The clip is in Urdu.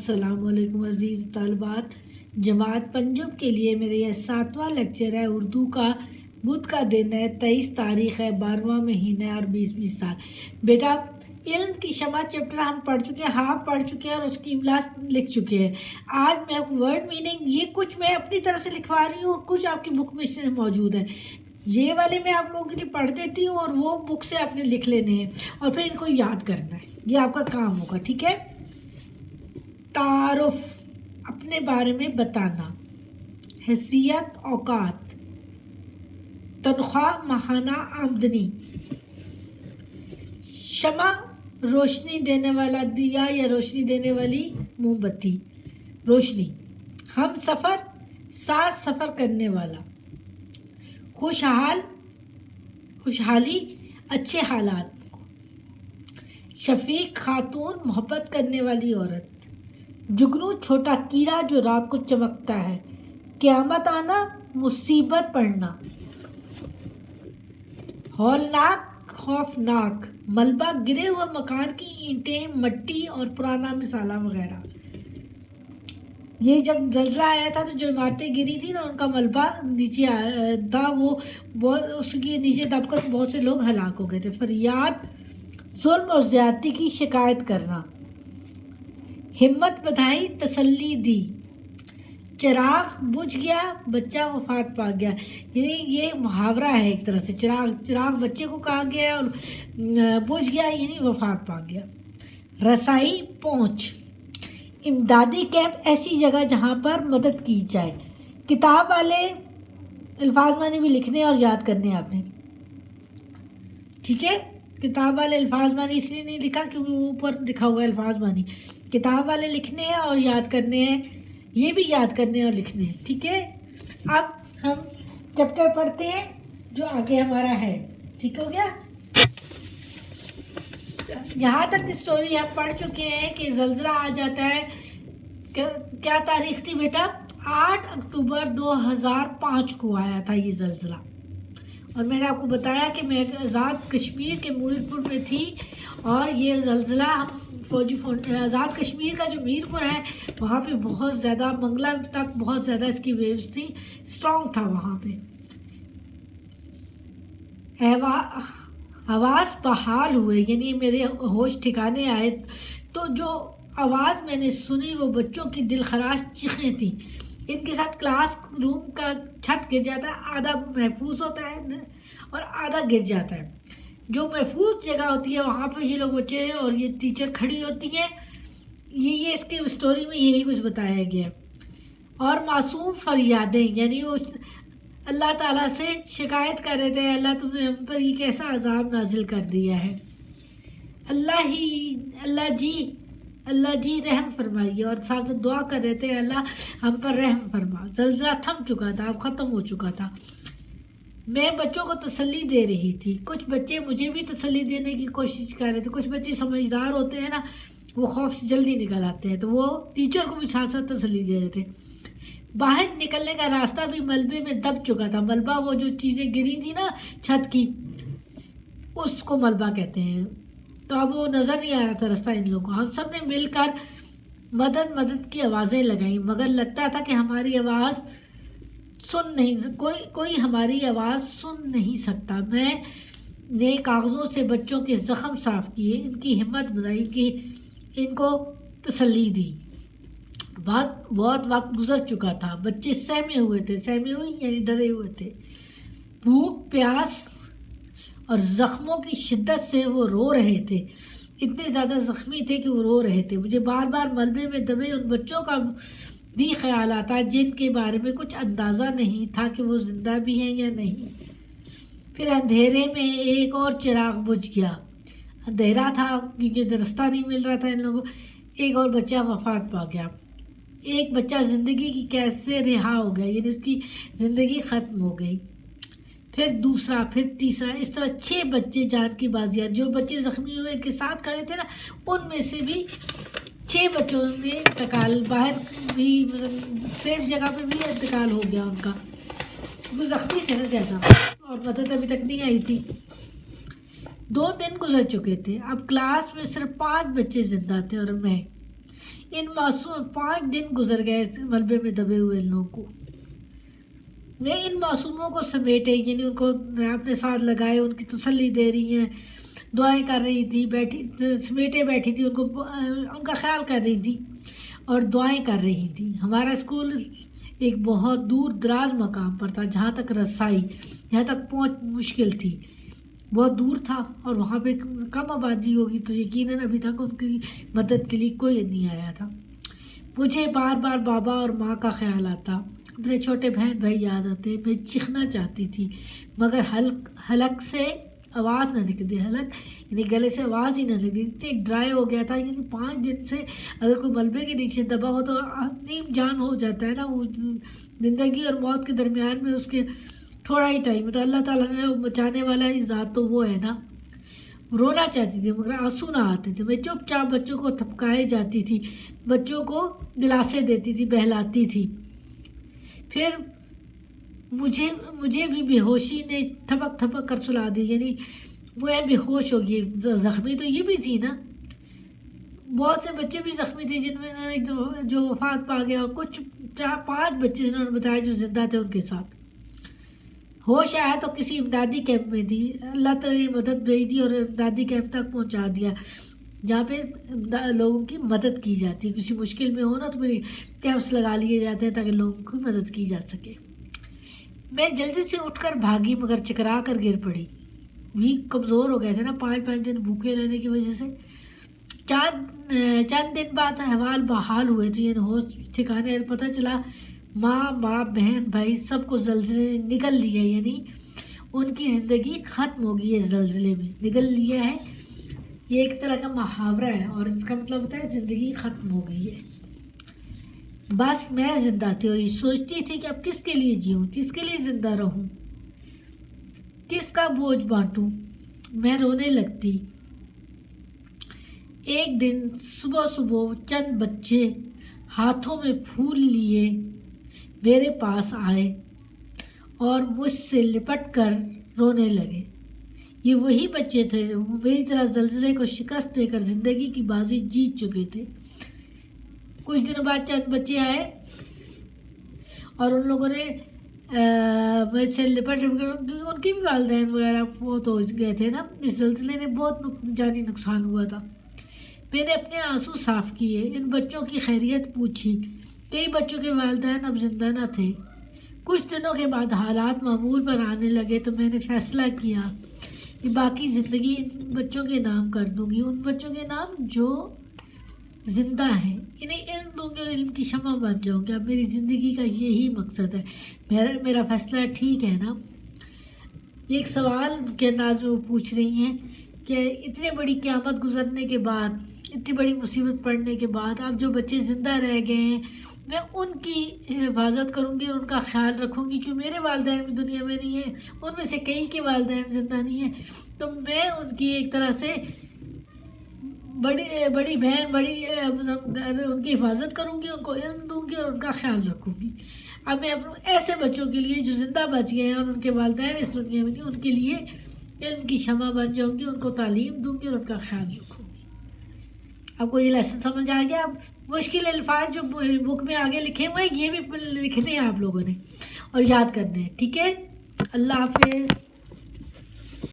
السلام علیکم عزیز طالبات، جماعت پنجم کے لیے میرے یہ 7واں لیکچر ہے اردو کا۔ بدھ کا دن ہے، 23 تاریخ ہے، 12واں مہینہ اور 20 سال۔ بیٹا علم کی شمع چیپٹر ہم پڑھ چکے ہیں، ہاف پڑھ چکے ہیں اور اس کی املا لکھ چکے ہیں۔ آج میں ورڈ میننگ یہ کچھ میں اپنی طرف سے لکھوا رہی ہوں اور کچھ آپ کی بک میں موجود ہے۔ یہ والے میں آپ لوگوں کے لیے پڑھ دیتی ہوں اور وہ بک سے آپ نے لکھ لینے ہیں اور پھر ان کو یاد کرنا ہے، یہ آپ کا کام ہوگا، ٹھیک ہے؟ تعارف، اپنے بارے میں بتانا، حیثیت، اوقات، تنخواہ، ماہانہ آمدنی، شمع، روشنی دینے والا دیا یا روشنی دینے والی موم بتی، روشنی، ہم سفر، ساتھ سفر کرنے والا، خوشحال، خوشحالی، اچھے حالات، شفیق، خاتون، محبت کرنے والی عورت، جگنو، چھوٹا کیڑا جو رات کو چمکتا ہے، قیامت آنا، مصیبت پڑنا، ہولناک، خوفناک، ملبہ، گرے ہوئے مکان کی اینٹیں، مٹی اور پرانا مسالہ وغیرہ۔ یہ جب زلزلہ آیا تھا تو جو عمارتیں گری تھی نا ان کا ملبہ نیچے تھا، وہ بہت اس کے نیچے دب کر بہت سے لوگ ہلاک ہو گئے تھے۔ فریاد، ظلم اور زیادتی کی شکایت کرنا، ہمت بندھائی، تسلی دی، چراغ بجھ گیا، بچہ وفات پا گیا۔ یعنی یہ محاورہ ہے ایک طرح سے، چراغ بچے کو کہا گیا ہے اور بجھ گیا یعنی وفات پا گیا۔ رسائی، پہنچ، امدادی کیمپ، ایسی جگہ جہاں پر مدد کی جائے۔ کتاب والے الفاظ معنی بھی لکھنے اور یاد کرنے آپ نے، ٹھیک ہے؟ کتاب والے الفاظ معنی اس لیے نہیں لکھا کیونکہ وہ اوپر لکھا ہوا ہے الفاظ معنی۔ کتاب والے لکھنے ہیں اور یاد کرنے ہیں، یہ بھی یاد کرنے اور لکھنے ہیں، ٹھیک ہے؟ اب ہم چیپٹر پڑھتے ہیں جو آگے ہمارا ہے، ٹھیک ہو گیا؟ یہاں تک اسٹوری ہم پڑھ چکے ہیں کہ زلزلہ آ جاتا ہے۔ کیا تاریخ تھی بیٹا؟ 8 اکتوبر 2005 کو آیا تھا یہ زلزلہ، اور میں نے آپ کو بتایا کہ میں آزاد کشمیر کے میر پور میں تھی اور یہ زلزلہ آزاد کشمیر کا جو میر پور ہے وہاں پہ بہت زیادہ، منگلا تک بہت زیادہ اس کی ویوز تھی، اسٹرانگ تھا وہاں پہ۔ حواس بحال ہوئے، یعنی میرے ہوش ٹھکانے آئے تو جو آواز میں نے سنی وہ بچوں کی دل خراش چیخیں تھیں۔ ان کے ساتھ کلاس روم کا چھت گر جاتا ہے، آدھا محفوظ ہوتا ہے اور آدھا گر جاتا ہے۔ جو محفوظ جگہ ہوتی ہے وہاں پہ یہ لوگ بچے اور یہ ٹیچر کھڑی ہوتی ہیں، یہ اس کی اسٹوری میں یہی کچھ بتایا گیا۔ اور معصوم فریادیں، یعنی وہ اللہ تعالیٰ سے شکایت کر رہے تھے، اللہ تم نے ہم پر یہ کیسا عذاب نازل کر دیا ہے، اللہ جی رحم فرمائیے، اور ساتھ دعا کر رہے تھے اللہ ہم پر رحم فرما۔ زلزلہ تھم چکا تھا، اب ختم ہو چکا تھا۔ میں بچوں کو تسلی دے رہی تھی، کچھ بچے مجھے بھی تسلی دینے کی کوشش کر رہے تھے۔ کچھ بچے سمجھدار ہوتے ہیں نا، وہ خوف سے جلدی نکل آتے ہیں، تو وہ ٹیچر کو بھی ساتھ ساتھ تسلی دے رہے تھے۔ باہر نکلنے کا راستہ بھی ملبے میں دب چکا تھا۔ ملبہ وہ جو چیزیں گری تھی نا چھت کی، اس کو ملبہ کہتے ہیں۔ تو اب وہ نظر نہیں آ رہا تھا راستہ ان لوگوں کو۔ ہم سب نے مل کر مدد کی آوازیں لگائیں، مگر لگتا تھا کہ ہماری آواز کوئی ہماری آواز سن نہیں سکتا۔ میں نے کاغذوں سے بچوں کے زخم صاف کیے، ان کی ہمت بڑھائی، کہ ان کو تسلی دی۔ بہت وقت گزر چکا تھا، بچے سہمے ہوئے یعنی ڈرے ہوئے تھے۔ بھوک، پیاس اور زخموں کی شدت سے وہ رو رہے تھے، اتنے زیادہ زخمی تھے کہ وہ رو رہے تھے۔ مجھے بار بار ملبے میں دبے ان بچوں کا بھی خیال آتا جن کے بارے میں کچھ اندازہ نہیں تھا کہ وہ زندہ بھی ہیں یا نہیں۔ پھر اندھیرے میں ایک اور چراغ بجھ گیا، اندھیرا تھا کیونکہ راستہ نہیں مل رہا تھا ان لوگوں۔ ایک اور بچہ وفات پا گیا، ایک بچہ زندگی کی قید سے رہا ہو گیا، یعنی اس کی زندگی ختم ہو گئی۔ پھر دوسرا، پھر تیسرا، اس طرح 6 بچے جان کی بازیاں۔ جو بچے زخمی ہوئے ان کے ساتھ کھڑے تھے نا، ان میں سے بھی 6 بچوں نے انتقال، باہر بھی سیف جگہ پہ بھی انتقال ہو گیا ان کا، وہ زخمی تھے نا زیادہ، اور مدد ابھی تک نہیں آئی تھی۔ 2 دن گزر چکے تھے، اب کلاس میں صرف 5 بچے زندہ تھے اور میں۔ ان معصوم 5 دن گزر گئے اس ملبے میں دبے ہوئے ان لوگوں کو. میں ان معصوموں کو سمیٹے یعنی ان کو اپنے ساتھ لگائے، ان کی تسلی دے رہی ہیں، دعائیں کر رہی تھی، بیٹھی سمیٹے بیٹھی تھی، ان کا خیال کر رہی تھی اور دعائیں کر رہی تھی. ہمارا اسکول ایک بہت دور دراز مقام پر تھا جہاں تک رسائی، یہاں تک پہنچ مشکل تھی، بہت دور تھا اور وہاں پہ کم آبادی ہوگی تو یقیناً ابھی تک ان کی مدد کے لیے کوئی نہیں آیا تھا. مجھے بار بار بابا اور ماں کا خیال آتا، اپنے چھوٹے بہن بھائی یاد آتے. میں چیخنا چاہتی تھی مگر حلق سے آواز نہ نکلتی، حلق یعنی گلے سے آواز ہی نہ نکلتی. اتنے ڈرائی ہو گیا تھا، یعنی 5 دن سے اگر کوئی ملبے کے نیچے دبا ہو تو نیم جان ہو جاتا ہے نا. وہ زندگی اور موت کے درمیان میں اس کے تھوڑا ہی ٹائم ہوتا ہے. اللہ تعالیٰ نے بچانے والا ہی ذات تو وہ ہے نا. رونا چاہتی تھی مگر آنسو نہ آتے تھے. میں چپ چاپ بچوں کو تھپکائے جاتی تھی، بچوں کو دلاسے دیتی تھی، بہلاتی تھی. پھر مجھے بھی بے ہوشی نے تھپک تھپک کر سلا دی، یعنی وہ بے ہوش ہو گئی. زخمی تو یہ بھی تھی نا، بہت سے بچے بھی زخمی تھے جن میں جو وفات پا گیا، اور کچھ 4-5 بچے جنہوں نے بتایا جو زندہ تھے ان کے ساتھ. ہوش آیا تو کسی امدادی کیمپ میں تھی. اللہ تعالیٰ نے مدد بھیج دی اور امدادی کیمپ تک پہنچا دیا جہاں پہ لوگوں کی مدد کی جاتی ہے. کسی مشکل میں ہو نا تو میری کیمپس لگا لیے جاتے ہیں تاکہ لوگوں کی مدد کی جا سکے. میں جلدی سے اٹھ کر بھاگی مگر چکرا کر گر پڑی. کمزور ہو گئے تھے نا 5 دن بھوکے رہنے کی وجہ سے. چند دن بعد احوال بحال ہوئے تھے، یعنی ہوش ٹھکانے پتہ چلا ماں باپ بہن بھائی سب کو زلزلے نے نگل لیا، یعنی ان کی زندگی ختم ہو گئی ہے. زلزلے میں نگل لیا ہے، یہ ایک طرح کا محاورہ ہے اور اس کا مطلب ہوتا ہے زندگی ختم ہو گئی ہے. بس میں زندہ تھی اور یہ سوچتی تھی کہ اب کس کے لیے جیوں، کس کے لیے زندہ رہوں، کس کا بوجھ بانٹوں. میں رونے لگتی. ایک دن صبح چند بچے ہاتھوں میں پھول لیے میرے پاس آئے اور مجھ سے لپٹ کر رونے لگے. یہ وہی بچے تھے وہ میری طرح زلزلے کو شکست دے کر زندگی کی بازی جیت چکے تھے. کچھ دنوں بعد چند بچے آئے اور ان لوگوں نے مجھ سے لپٹ ان کی بھی والدین وغیرہ فوت ہو گئے تھے نا. اس زلزلے نے بہت جانی نقصان ہوا تھا. میں نے اپنے آنسو صاف کیے، ان بچوں کی خیریت پوچھی. کئی بچوں کے والدین اب زندہ نہ تھے. کچھ دنوں کے بعد حالات معمول پر آنے لگے تو میں نے فیصلہ کیا کہ باقی زندگی ان بچوں کے نام کر دوں گی، ان بچوں کے نام جو زندہ ہیں. انہیں علم دوں گی اور علم کی شمع بن جاؤں گی. اب میری زندگی کا یہی مقصد ہے. میرا فیصلہ ٹھیک ہے نا. یہ ایک سوال کے انداز میں وہ پوچھ رہی ہیں کہ اتنی بڑی قیامت گزرنے کے بعد، اتنی بڑی مصیبت پڑنے کے بعد اب جو بچے زندہ رہ گئے ہیں میں ان کی حفاظت کروں گی اور ان کا خیال رکھوں گی. کیوں میرے والدین بھی دنیا میں نہیں ہیں، ان میں سے کئی کے والدین زندہ نہیں ہیں، تو میں ان کی ایک طرح سے بڑی بہن ان کی حفاظت کروں گی، ان کو علم دوں گی اور ان کا خیال رکھوں گی. اب میں ایسے بچوں کے لیے جو زندہ بچ گئے ہیں اور ان کے والدین اس دنیا میں نہیں، ان کے لیے علم کی شمع بن جاؤں گی، ان کو تعلیم دوں گی اور ان کا خیال رکھوں گی. اب کو یہ لیسن سمجھ آ گیا؟ اب مشکل الفاظ جو بک میں آگے لکھے ہوئے ہیں یہ بھی لکھنے ہیں آپ لوگوں نے اور یاد کرنے ہیں. ٹھیک ہے، اللہ حافظ.